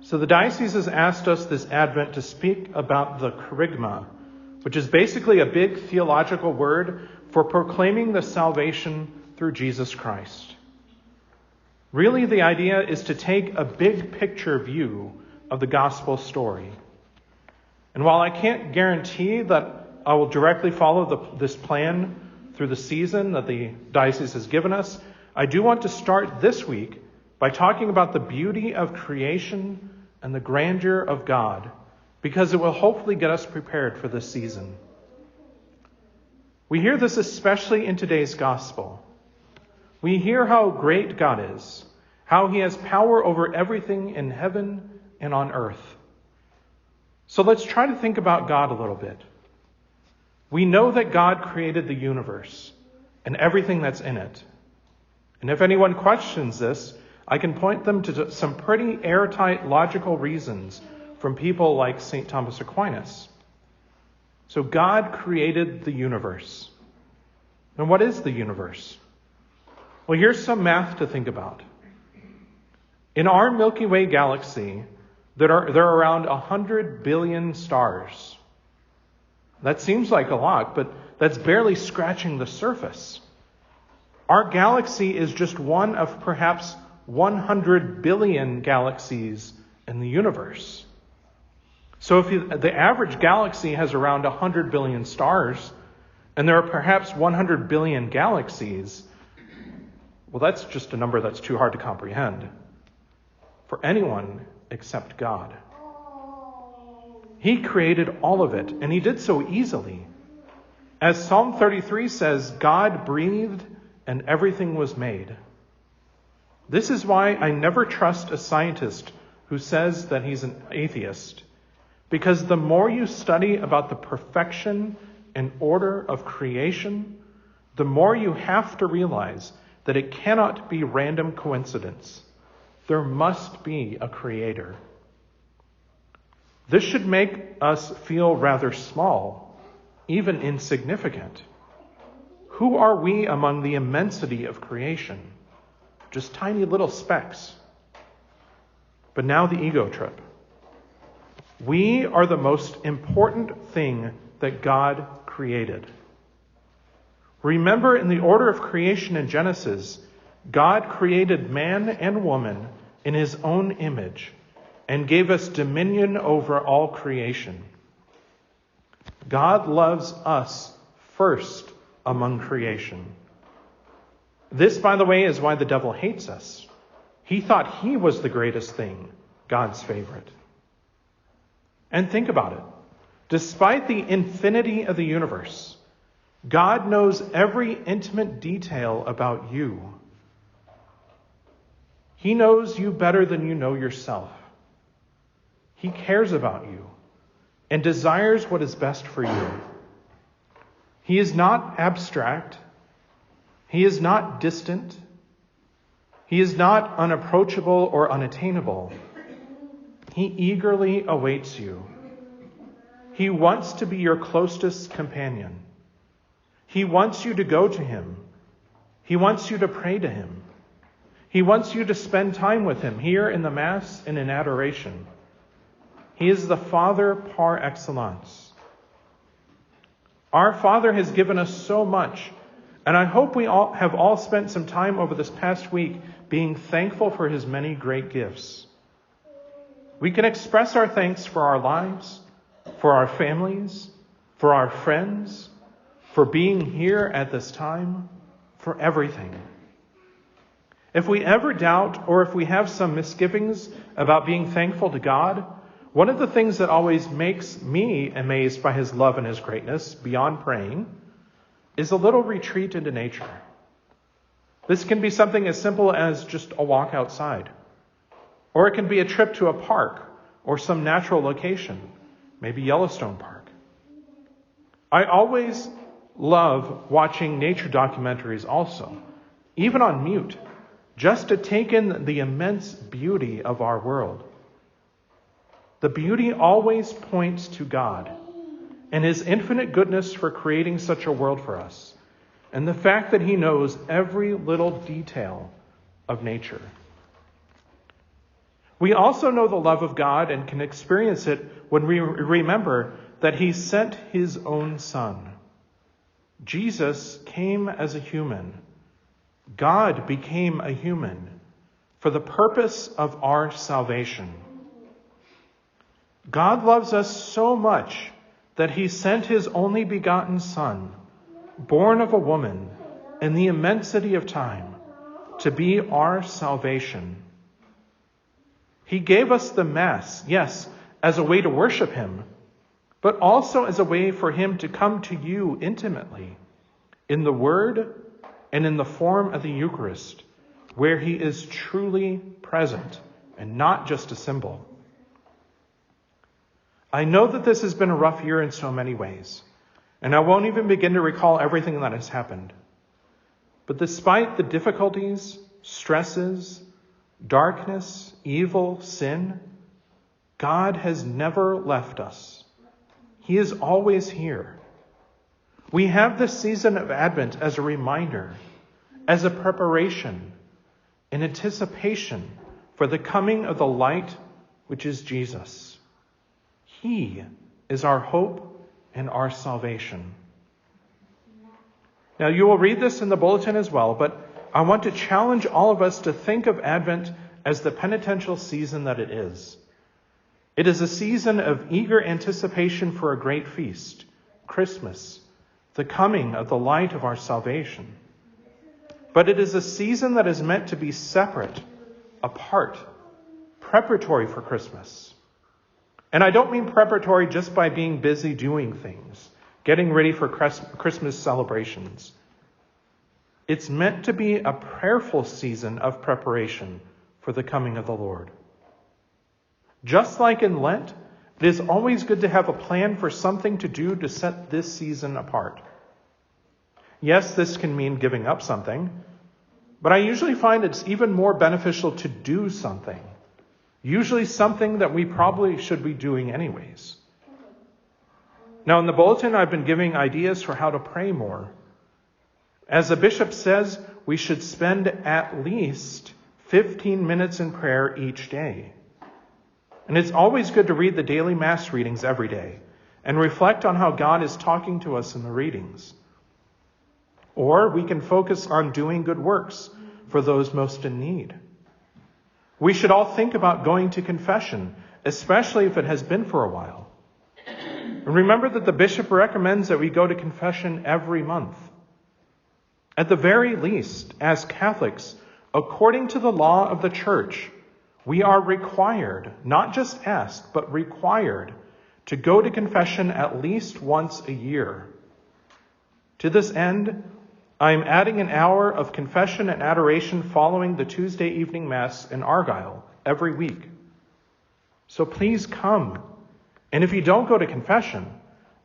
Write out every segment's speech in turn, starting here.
So the diocese has asked us this Advent to speak about the kerygma, which is basically a big theological word for proclaiming the salvation through Jesus Christ. Really, the idea is to take a big picture view of the gospel story. And while I can't guarantee that I will directly follow this plan through the season that the diocese has given us, I do want to start this week by talking about the beauty of creation and the grandeur of God, because it will hopefully get us prepared for this season. We hear this especially in today's gospel. We hear how great God is, how he has power over everything in heaven and on earth. So let's try to think about God a little bit. We know that God created the universe and everything that's in it. And if anyone questions this, I can point them to some pretty airtight logical reasons from people like St. Thomas Aquinas. So God created the universe. And what is the universe? Well, here's some math to think about. In our Milky Way galaxy, there are around 100 billion stars. That seems like a lot, but that's barely scratching the surface. Our galaxy is just one of perhaps 100 billion galaxies in the universe. So if the average galaxy has around 100 billion stars, and there are perhaps 100 billion galaxies, well, that's just a number that's too hard to comprehend for anyone except God. He created all of it, and he did so easily. As Psalm 33 says, God breathed and everything was made. This is why I never trust a scientist who says that he's an atheist, because the more you study about the perfection and order of creation, the more you have to realize that it cannot be random coincidence. There must be a creator. This should make us feel rather small, even insignificant. Who are we among the immensity of creation? Just tiny little specks. But now the ego trip. We are the most important thing that God created. Remember, in the order of creation in Genesis, God created man and woman in his own image and gave us dominion over all creation. God loves us first among creation. This, by the way, is why the devil hates us. He thought he was the greatest thing, God's favorite. And think about it. Despite the infinity of the universe, God knows every intimate detail about you. He knows you better than you know yourself. He cares about you and desires what is best for you. He is not abstract. He is not distant. He is not unapproachable or unattainable. He eagerly awaits you. He wants to be your closest companion. He wants you to go to him. He wants you to pray to him. He wants you to spend time with him here in the Mass and in adoration. He is the Father par excellence. Our Father has given us so much, and I hope we have all spent some time over this past week being thankful for his many great gifts. We can express our thanks for our lives, for our families, for our friends, for being here at this time, for everything. If we ever doubt or if we have some misgivings about being thankful to God, one of the things that always makes me amazed by his love and his greatness, beyond praying, is a little retreat into nature. This can be something as simple as just a walk outside. Or it can be a trip to a park or some natural location, maybe Yellowstone Park. I always love watching nature documentaries also, even on mute, just to take in the immense beauty of our world. The beauty always points to God and his infinite goodness for creating such a world for us, and the fact that he knows every little detail of nature. We also know the love of God and can experience it when we remember that he sent his own Son. Jesus came as a human. God became a human for the purpose of our salvation. God loves us so much that he sent his only begotten Son, born of a woman in the immensity of time, to be our salvation. He gave us the Mass, yes, as a way to worship him, but also as a way for him to come to you intimately in the Word and in the form of the Eucharist, where he is truly present and not just a symbol. I know that this has been a rough year in so many ways, and I won't even begin to recall everything that has happened. But despite the difficulties, stresses, darkness, evil, sin, God has never left us. He is always here. We have this season of Advent as a reminder, as a preparation, an anticipation for the coming of the light, which is Jesus. He is our hope and our salvation. Now, you will read this in the bulletin as well, but I want to challenge all of us to think of Advent as the penitential season that it is. It is a season of eager anticipation for a great feast, Christmas, the coming of the light of our salvation. But it is a season that is meant to be separate, apart, preparatory for Christmas. And I don't mean preparatory just by being busy doing things, getting ready for Christmas celebrations. It's meant to be a prayerful season of preparation for the coming of the Lord. Just like in Lent, it is always good to have a plan for something to do to set this season apart. Yes, this can mean giving up something, but I usually find it's even more beneficial to do something, usually something that we probably should be doing anyways. Now, in the bulletin, I've been giving ideas for how to pray more. As the bishop says, we should spend at least 15 minutes in prayer each day. And it's always good to read the daily Mass readings every day and reflect on how God is talking to us in the readings. Or we can focus on doing good works for those most in need. We should all think about going to confession, especially if it has been for a while. And remember that the bishop recommends that we go to confession every month. At the very least, as Catholics, according to the law of the Church, we are required, not just asked, but required to go to confession at least once a year. To this end, I am adding an hour of confession and adoration following the Tuesday evening Mass in Argyle every week. So please come. And if you don't go to confession,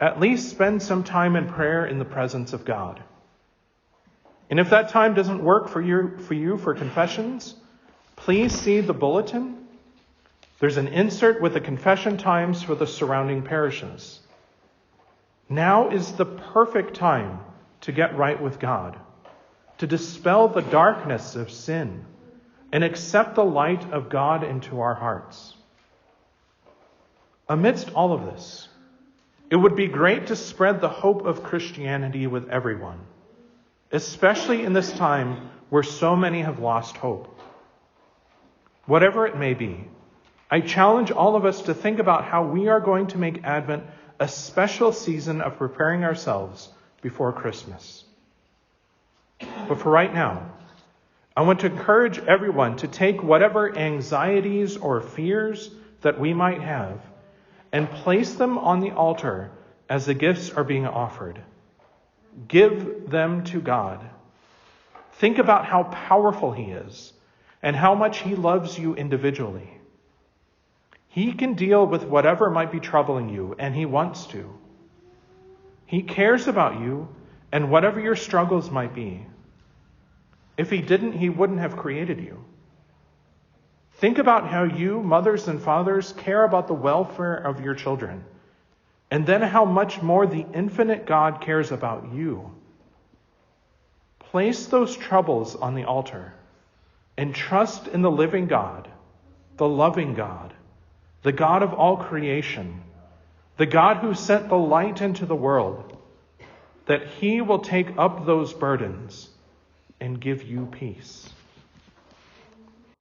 at least spend some time in prayer in the presence of God. And if that time doesn't work for you for confessions, please see the bulletin. There's an insert with the confession times for the surrounding parishes. Now is the perfect time to get right with God, to dispel the darkness of sin, and accept the light of God into our hearts. Amidst all of this, it would be great to spread the hope of Christianity with everyone, especially in this time where so many have lost hope. Whatever it may be, I challenge all of us to think about how we are going to make Advent a special season of preparing ourselves before Christmas. But for right now, I want to encourage everyone to take whatever anxieties or fears that we might have and place them on the altar as the gifts are being offered. Give them to God. Think about how powerful He is and how much He loves you individually. He can deal with whatever might be troubling you, and He wants to. He cares about you and whatever your struggles might be. If He didn't, He wouldn't have created you. Think about how you, mothers and fathers, care about the welfare of your children, and then how much more the infinite God cares about you. Place those troubles on the altar and trust in the living God the loving God, the God of all creation, the God who sent the light into the world, that he will take up those burdens and give you peace.